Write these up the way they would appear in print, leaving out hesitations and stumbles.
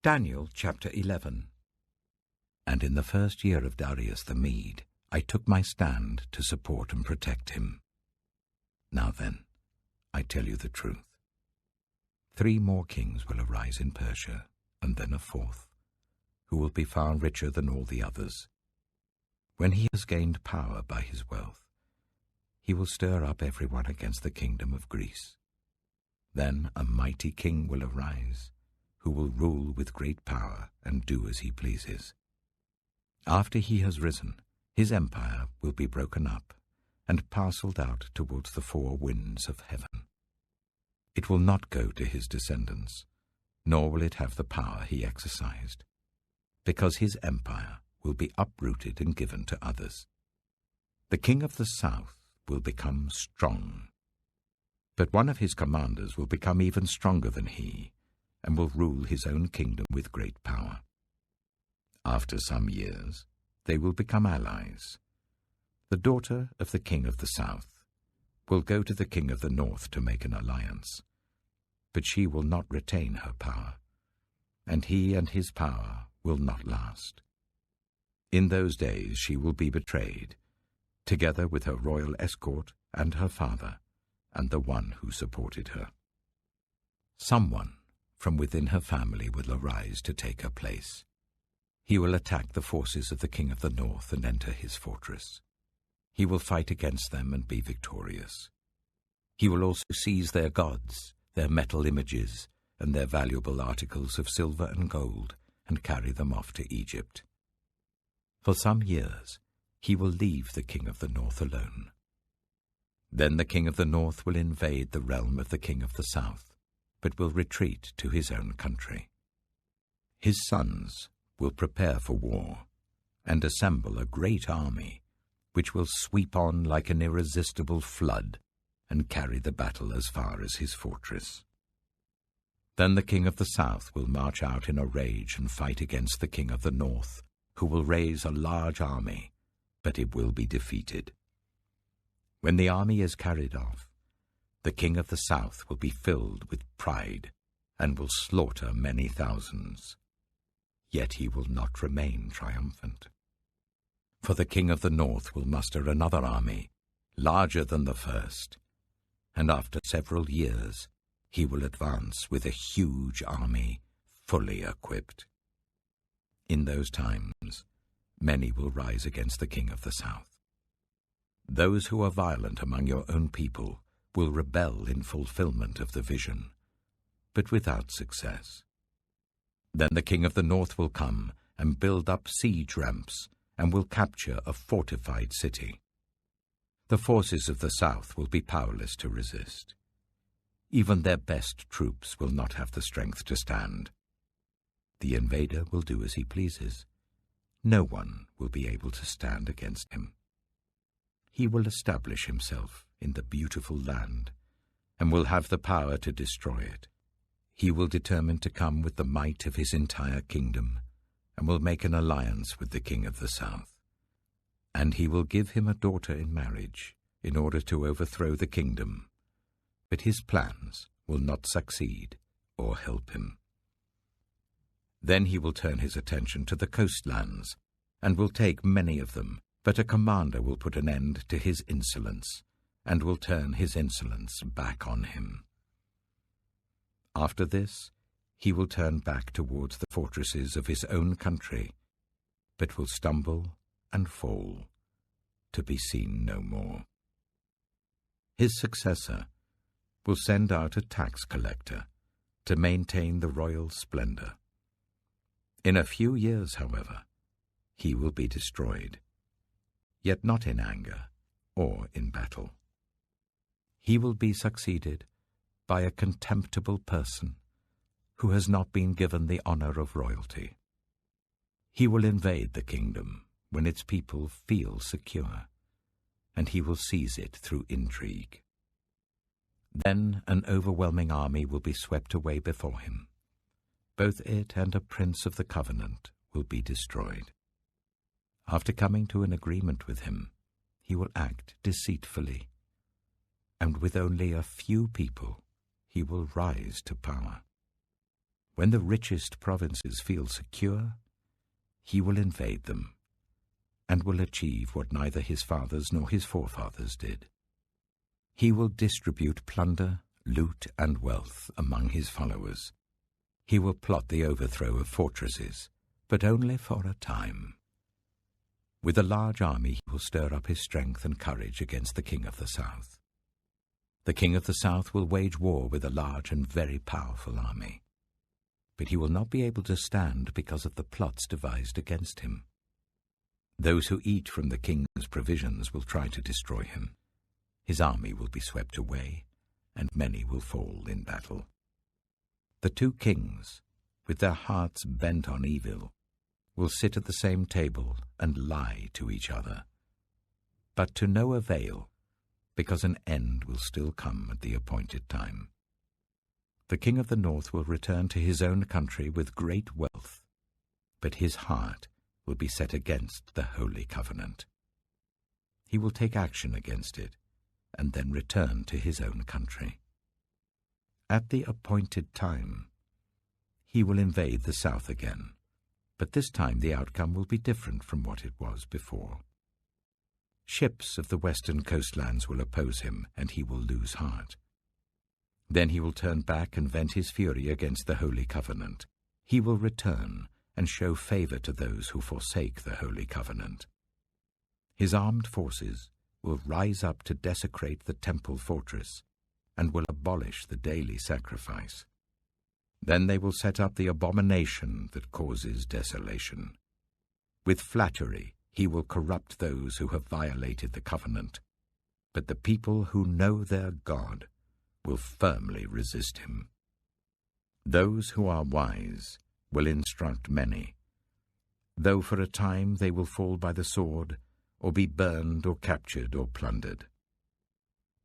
Daniel chapter 11. And in the first year of Darius the Mede, I took my stand to support and protect him. Now then, I tell you the truth. 3 more kings will arise in Persia, and then a 4th, who will be far richer than all the others. When he has gained power by his wealth, he will stir up everyone against the kingdom of Greece. Then a mighty king will arise, who will rule with great power and do as he pleases. After he has risen, his empire will be broken up and parcelled out towards the 4 winds of heaven. It will not go to his descendants, nor will it have the power he exercised, because his empire will be uprooted and given to others. The king of the south will become strong, but one of his commanders will become even stronger than he, and will rule his own kingdom with great power. After some years, they will become allies. The daughter of the king of the south will go to the king of the north to make an alliance, but she will not retain her power, and he and his power will not last. In those days she will be betrayed, together with her royal escort and her father, and the one who supported her. Someone from within her family will arise to take her place. He will attack the forces of the king of the north and enter his fortress. He will fight against them and be victorious. He will also seize their gods, their metal images, and their valuable articles of silver and gold, and carry them off to Egypt. For some years he will leave the king of the north alone. Then the king of the north will invade the realm of the king of the south, but will retreat to his own country. His sons will prepare for war and assemble a great army, which will sweep on like an irresistible flood and carry the battle as far as his fortress. Then the king of the south will march out in a rage and fight against the king of the north, who will raise a large army, but it will be defeated. When the army is carried off, the king of the south will be filled with pride and will slaughter many thousands. Yet he will not remain triumphant. For the king of the north will muster another army, larger than the first, and after several years he will advance with a huge army, fully equipped. In those times, many will rise against the king of the south. Those who are violent among your own people will rebel in fulfillment of the vision, but without success. Then the king of the north will come and build up siege ramps and will capture a fortified city. The forces of the south will be powerless to resist. Even their best troops will not have the strength to stand. The invader will do as he pleases. No one will be able to stand against him. He will establish himself in the beautiful land, and will have the power to destroy it. He will determine to come with the might of his entire kingdom, and will make an alliance with the king of the south. And he will give him a daughter in marriage, in order to overthrow the kingdom. But his plans will not succeed or help him. Then he will turn his attention to the coastlands, and will take many of them, but a commander will put an end to his insolence, and will turn his insolence back on him. After this, he will turn back towards the fortresses of his own country, but will stumble and fall, to be seen no more. His successor will send out a tax collector to maintain the royal splendor. In a few years, however, he will be destroyed, yet not in anger or in battle. He will be succeeded by a contemptible person who has not been given the honor of royalty. He will invade the kingdom when its people feel secure, and he will seize it through intrigue. Then an overwhelming army will be swept away before him. Both it and a prince of the covenant will be destroyed. After coming to an agreement with him, he will act deceitfully, and with only a few people he will rise to power. When the richest provinces feel secure, he will invade them, and will achieve what neither his fathers nor his forefathers did. He will distribute plunder, loot, and wealth among his followers. He will plot the overthrow of fortresses, but only for a time. With a large army he will stir up his strength and courage against the king of the south. The king of the south will wage war with a large and very powerful army. But he will not be able to stand because of the plots devised against him. Those who eat from the king's provisions will try to destroy him. His army will be swept away, and many will fall in battle. The two kings, with their hearts bent on evil, will sit at the same table and lie to each other, but to no avail, because an end will still come at the appointed time. The king of the north will return to his own country with great wealth, but his heart will be set against the Holy Covenant. He will take action against it, and then return to his own country. At the appointed time, he will invade the south again, but this time the outcome will be different from what it was before. Ships of the western coastlands will oppose him, and he will lose heart. Then he will turn back and vent his fury against the Holy Covenant. He will return and show favor to those who forsake the Holy Covenant. His armed forces will rise up to desecrate the temple fortress and will abolish the daily sacrifice. Then they will set up the abomination that causes desolation. With flattery he will corrupt those who have violated the covenant, but the people who know their God will firmly resist him. Those who are wise will instruct many, though for a time they will fall by the sword, or be burned or captured or plundered.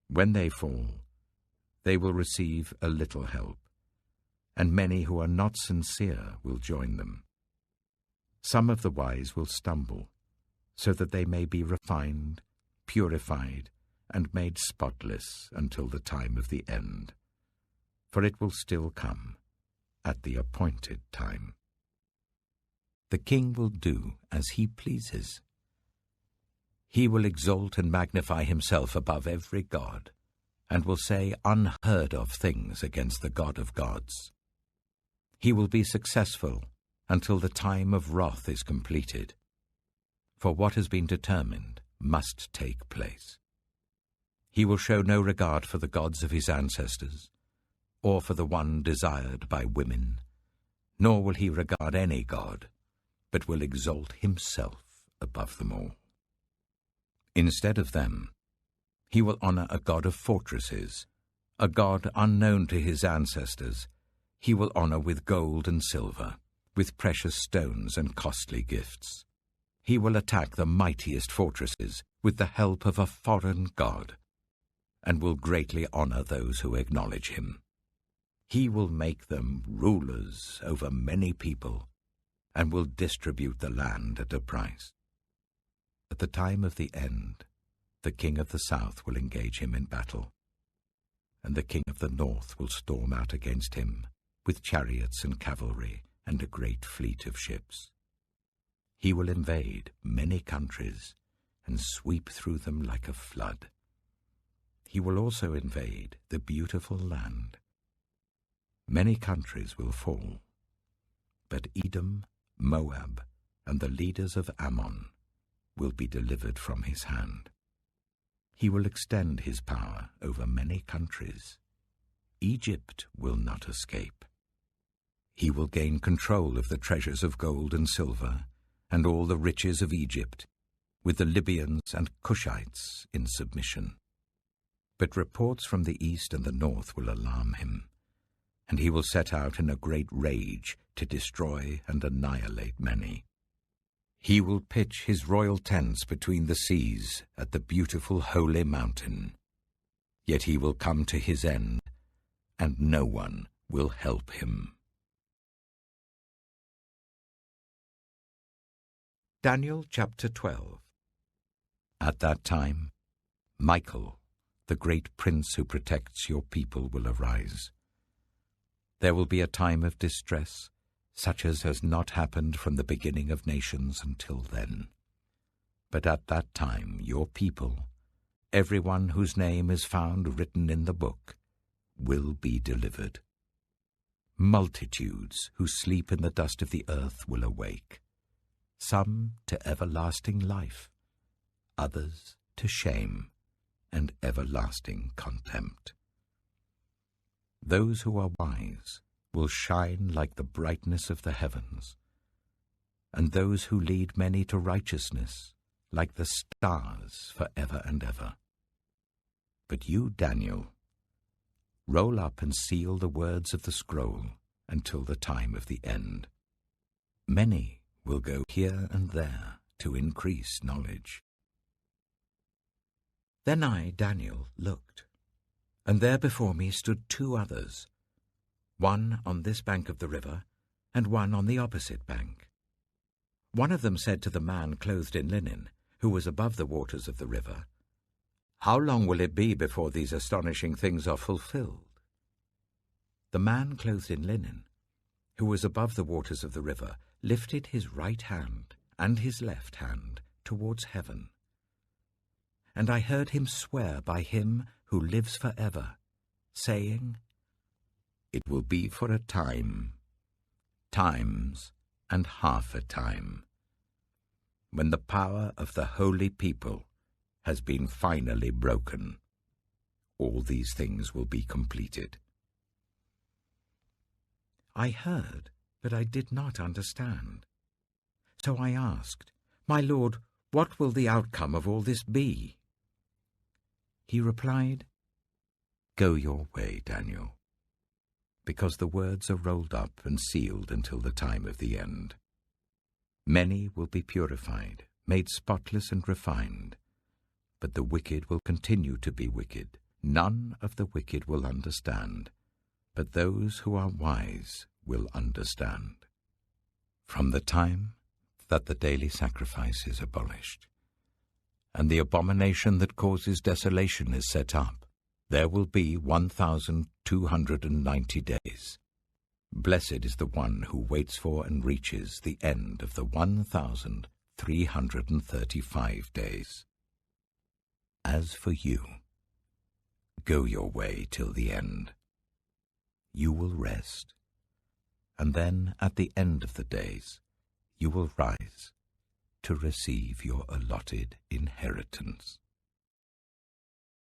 When they fall, they will receive a little help, and many who are not sincere will join them. Some of the wise will stumble, so that they may be refined, purified, and made spotless until the time of the end, for it will still come at the appointed time. The king will do as he pleases. He will exalt and magnify himself above every god, and will say unheard of things against the God of gods. He will be successful until the time of wrath is completed, for what has been determined must take place. He will show no regard for the gods of his ancestors, or for the one desired by women, nor will he regard any god, but will exalt himself above them all. Instead of them, he will honor a god of fortresses, a god unknown to his ancestors. He will honor with gold and silver, with precious stones and costly gifts. He will attack the mightiest fortresses with the help of a foreign god, and will greatly honor those who acknowledge him. He will make them rulers over many people, and will distribute the land at a price. At the time of the end, the king of the south will engage him in battle, and the king of the north will storm out against him with chariots and cavalry and a great fleet of ships. He will invade many countries and sweep through them like a flood. He will also invade the beautiful land. Many countries will fall, but Edom, Moab, and the leaders of Ammon will be delivered from his hand. He will extend his power over many countries. Egypt will not escape. He will gain control of the treasures of gold and silver and all the riches of Egypt, with the Libyans and Cushites in submission. But reports from the east and the north will alarm him, and he will set out in a great rage to destroy and annihilate many. He will pitch his royal tents between the seas at the beautiful holy mountain. Yet he will come to his end, and no one will help him. Daniel chapter 12. At that time, Michael, the great prince who protects your people, will arise. There will be a time of distress, such as has not happened from the beginning of nations until then. But at that time your people, everyone whose name is found written in the book, will be delivered. Multitudes who sleep in the dust of the earth will awake, some to everlasting life, others to shame and everlasting contempt. Those who are wise will shine like the brightness of the heavens, and those who lead many to righteousness like the stars forever and ever. But you, Daniel, roll up and seal the words of the scroll until the time of the end. Many will go here and there to increase knowledge. Then I, Daniel, looked, and there before me stood two others, one on this bank of the river, and one on the opposite bank. One of them said to the man clothed in linen, who was above the waters of the river, "How long will it be before these astonishing things are fulfilled?" The man clothed in linen, who was above the waters of the river, lifted his right hand and his left hand towards heaven. And I heard him swear by him who lives forever, saying, "It will be for a time, times and half a time, when the power of the holy people has been finally broken. All these things will be completed." I heard, but I did not understand. So I asked, "My Lord, what will the outcome of all this be?" He replied, "Go your way, Daniel, because the words are rolled up and sealed until the time of the end. Many will be purified, made spotless and refined, but the wicked will continue to be wicked. None of the wicked will understand, but those who are wise will understand. From the time that the daily sacrifice is abolished, and the abomination that causes desolation is set up, there will be 1,290 days. Blessed is the one who waits for and reaches the end of the 1,335 days. As for you, go your way till the end. You will rest, and then at the end of the days you will rise to receive your allotted inheritance.